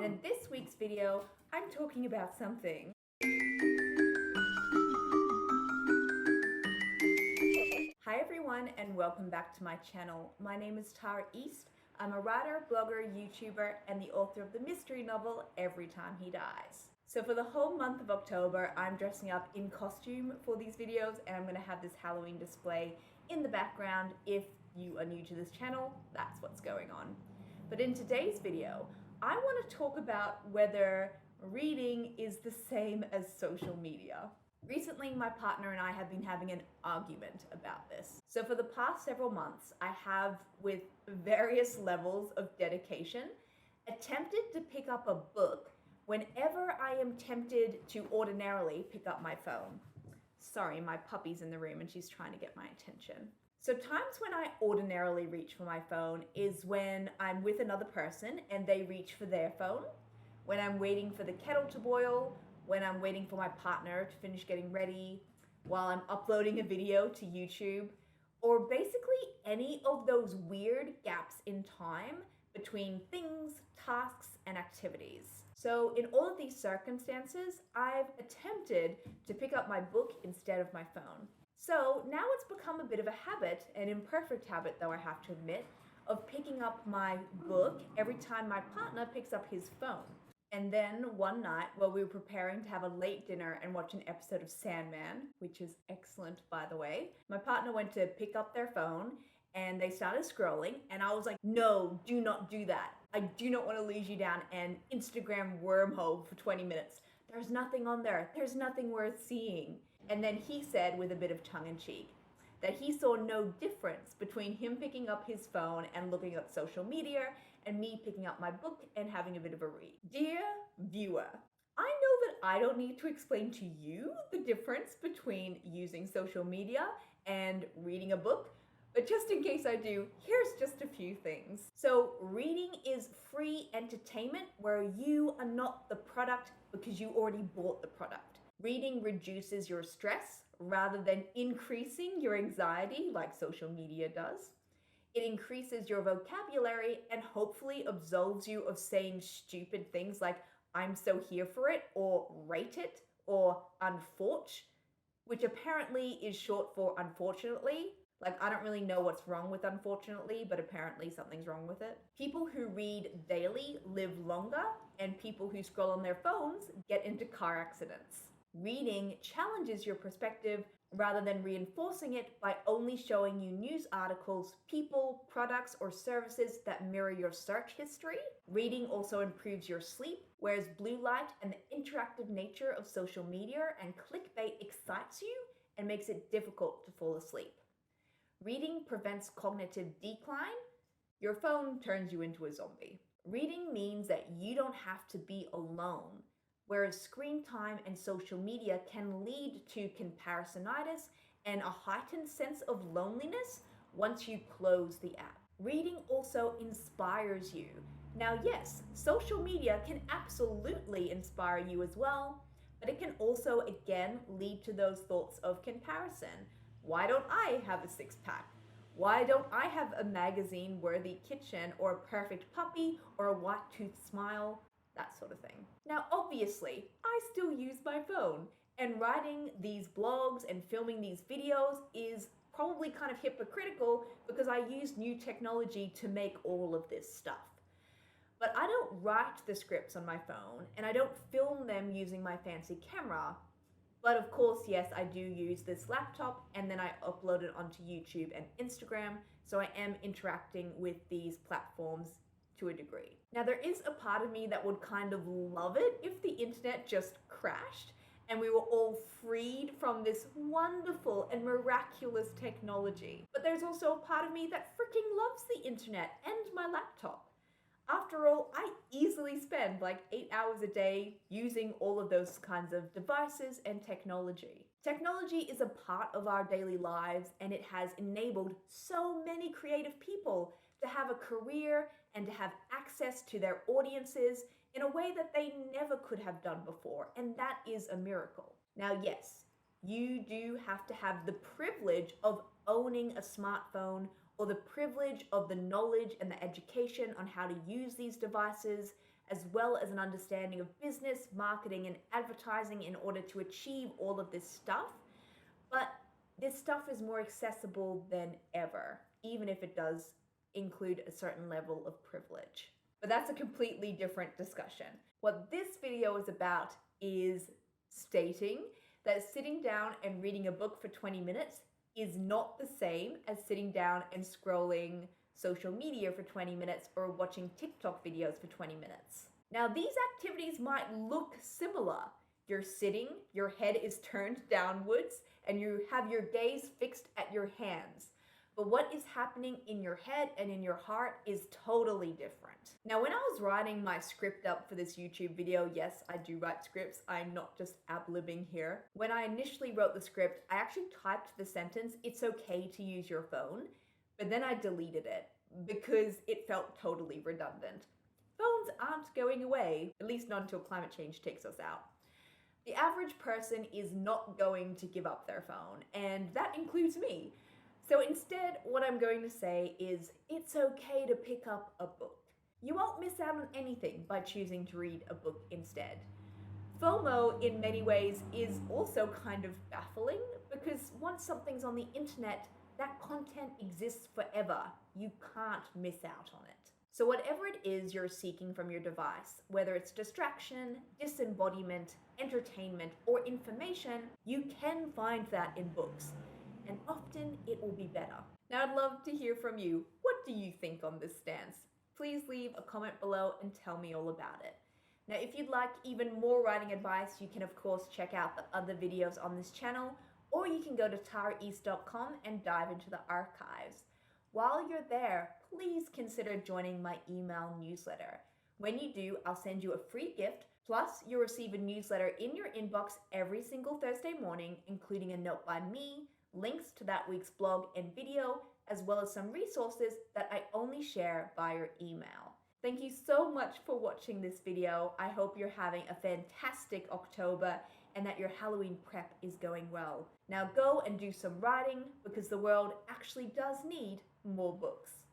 in this week's video, I'm talking about something. Hi everyone and welcome back to my channel. My name is Tara East. I'm a writer, blogger, YouTuber, and the author of the mystery novel Every Time He Dies. So for the whole month of October, I'm dressing up in costume for these videos, and I'm going to have this Halloween display in the background. If you are new to this channel, that's what's going on. But in today's video, I want to talk about whether reading is the same as social media. Recently, my partner and I have been having an argument about this. So for the past several months, I have, with various levels of dedication, attempted to pick up a book whenever I am tempted to ordinarily pick up my phone. Sorry, my puppy's in the room and she's trying to get my attention. So times when I ordinarily reach for my phone is when I'm with another person and they reach for their phone, when I'm waiting for the kettle to boil, when I'm waiting for my partner to finish getting ready, while I'm uploading a video to YouTube, or basically any of those weird gaps in time between things, tasks, and activities. So in all of these circumstances, I've attempted to pick up my book instead of my phone. So now it's become a bit of a habit, an imperfect habit though I have to admit, of picking up my book every time my partner picks up his phone. And then one night, while we were preparing to have a late dinner and watch an episode of Sandman, which is excellent by the way, my partner went to pick up their phone and they started scrolling, and I was like, no, do not do that. I do not want to lead you down an Instagram wormhole for 20 minutes. There's nothing on there. There's nothing worth seeing. And then he said, with a bit of tongue-in-cheek, that he saw no difference between him picking up his phone and looking at social media and me picking up my book and having a bit of a read. Dear viewer, I know that I don't need to explain to you the difference between using social media and reading a book, but just in case I do, here's just a few things. So reading is free entertainment where you are not the product because you already bought the product. Reading reduces your stress rather than increasing your anxiety like social media does. It increases your vocabulary and hopefully absolves you of saying stupid things like, I'm so here for it, or rate it, or unforch, which apparently is short for unfortunately. Like, I don't really know what's wrong with unfortunately, but apparently something's wrong with it. People who read daily live longer, and people who scroll on their phones get into car accidents. Reading challenges your perspective rather than reinforcing it by only showing you news articles, people, products, or services that mirror your search history. Reading also improves your sleep, whereas blue light and the interactive nature of social media and clickbait excites you and makes it difficult to fall asleep. Reading prevents cognitive decline. Your phone turns you into a zombie. Reading means that you don't have to be alone, whereas screen time and social media can lead to comparisonitis and a heightened sense of loneliness once you close the app. Reading also inspires you. Now, yes, social media can absolutely inspire you as well, but it can also, again, lead to those thoughts of comparison. Why don't I have a six-pack? Why don't I have a magazine-worthy kitchen or a perfect puppy or a white-toothed smile? That sort of thing. Now, obviously, I still use my phone, and writing these blogs and filming these videos is probably kind of hypocritical because I use new technology to make all of this stuff. But I don't write the scripts on my phone, and I don't film them using my fancy camera. But of course, yes, I do use this laptop, and then I upload it onto YouTube and Instagram, so I am interacting with these platforms to a degree. Now, there is a part of me that would kind of love it if the internet just crashed and we were all freed from this wonderful and miraculous technology. But there's also a part of me that freaking loves the internet and my laptop. After all, I easily spend like 8 hours a day using all of those kinds of devices and technology. Technology is a part of our daily lives, and it has enabled so many creative people to have a career and to have access to their audiences in a way that they never could have done before, and that is a miracle. Now, yes, you do have to have the privilege of owning a smartphone or the privilege of the knowledge and the education on how to use these devices as well as an understanding of business, marketing, and advertising in order to achieve all of this stuff. But this stuff is more accessible than ever, even if it does include a certain level of privilege. But that's a completely different discussion. What this video is about is stating that sitting down and reading a book for 20 minutes is not the same as sitting down and scrolling social media for 20 minutes or watching TikTok videos for 20 minutes. Now, these activities might look similar. You're sitting, your head is turned downwards, and you have your gaze fixed at your hands. But what is happening in your head and in your heart is totally different. Now, when I was writing my script up for this YouTube video, yes, I do write scripts. I'm not just ad-libbing here. When I initially wrote the script, I actually typed the sentence, "It's okay to use your phone," but then I deleted it because it felt totally redundant. Phones aren't going away, at least not until climate change takes us out. The average person is not going to give up their phone, and that includes me. So instead, what I'm going to say is, it's okay to pick up a book. You won't miss out on anything by choosing to read a book instead. FOMO, in many ways, is also kind of baffling because once something's on the internet, that content exists forever. You can't miss out on it. So whatever it is you're seeking from your device, whether it's distraction, disembodiment, entertainment, or information, you can find that in books. And often it will be better. Now, I'd love to hear from you. What do you think on this stance? Please leave a comment below and tell me all about it. Now, if you'd like even more writing advice, you can of course check out the other videos on this channel, or you can go to taraeast.com and dive into the archives. While you're there, please consider joining my email newsletter. When you do, I'll send you a free gift, plus you'll receive a newsletter in your inbox every single Thursday morning, including a note by me, links to that week's blog and video, as well as some resources that I only share via email. Thank you so much for watching this video. I hope you're having a fantastic October and that your Halloween prep is going well. Now go and do some writing because the world actually does need more books.